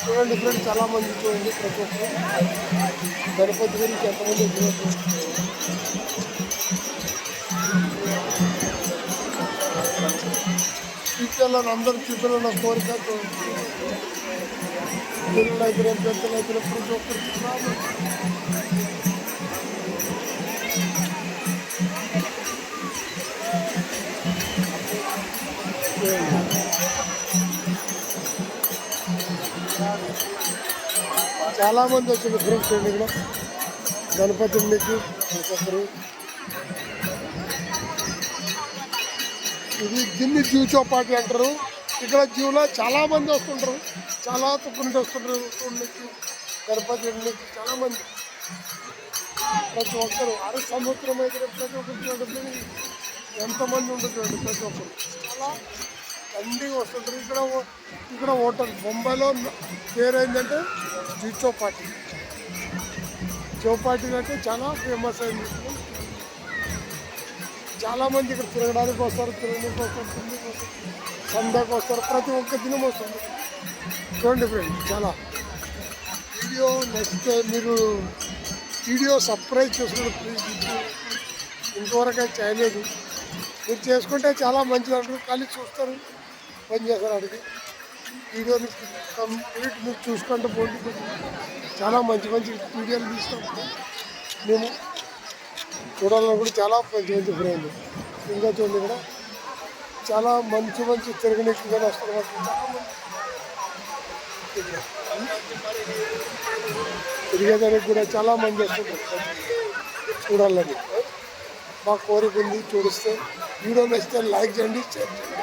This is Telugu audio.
చూడండి ఫ్రెండ్స్, చాలా మంది చూడండి ప్రతి ఒక్కరు గణపతి గురించి ఎంతమంది చూడండి. చూపించాలని అందరూ చూపించాలన్న కోరిక పిల్లలు అయితే పెద్దలు అయితే ప్రతి ఒక్కరు చాలా మంది వచ్చింది ఫ్రెండ్స్ చూడండి. ఇక్కడ గణపతి మీకు ప్రతి ఒక్కరు ఇది దీన్ని జీవ చౌపాటి అంటారు. ఇక్కడ జీవులో చాలా మంది వస్తుంటారు, చాలా తుక్కుంటూ వస్తుంటారు చూడడానికి గణపతి చాలా మంది ప్రతి ఒక్కరు. అరే సంవత్సరం అయితే ప్రతి ఒక్కరు చూడండి ఎంతమంది ఉంటుంది ప్రతి ఒక్కరు చాలా దండిగా వస్తుంటారు. ఇక్కడ హోటల్ బొంబాయిలో పేరు ఏంటంటే జీవ చౌపాటి. చౌపాటి అంటే చాలా ఫేమస్ అయింది. చాలామంది ఇక్కడ తిరగడానికి వస్తారు, తినడానికి వస్తారు, తినడానికి వస్తారు, సందాకి వస్తారు, ప్రతి ఒక్క దినం వస్తుంది చూడండి ఫ్రెండ్. చాలా వీడియో నెక్స్ట్ మీరు వీడియో సబ్స్క్రైబ్ చేసుకుని ప్లీజ్. ఇంతవరకు అయితే చేయలేదు, మీరు చేసుకుంటే చాలా మంచిది అంటారు. ఖాళీ చూస్తారు, పని చేస్తారు. అడిగి వీడియోని కంప్లీట్ మీరు చూసుకుంటూ పోటీ చాలా మంచి మంచి వీడియోలు తీస్తాం మేము. చూడాలని కూడా చాలా మంచి మంచి ఫ్రెండ్. ఇంకా చూడండి ఇక్కడ చాలా మంచి మంచి తిరగనీకి కానీ వస్తారు. తిరిగేదానికి కూడా చాలా మంది వస్తుంటారు చూడాలని. మా కోరిక ఉంది, చూడిస్తే. వీడియో నచ్చితే లైక్ చేయండి, షేర్ చేయండి.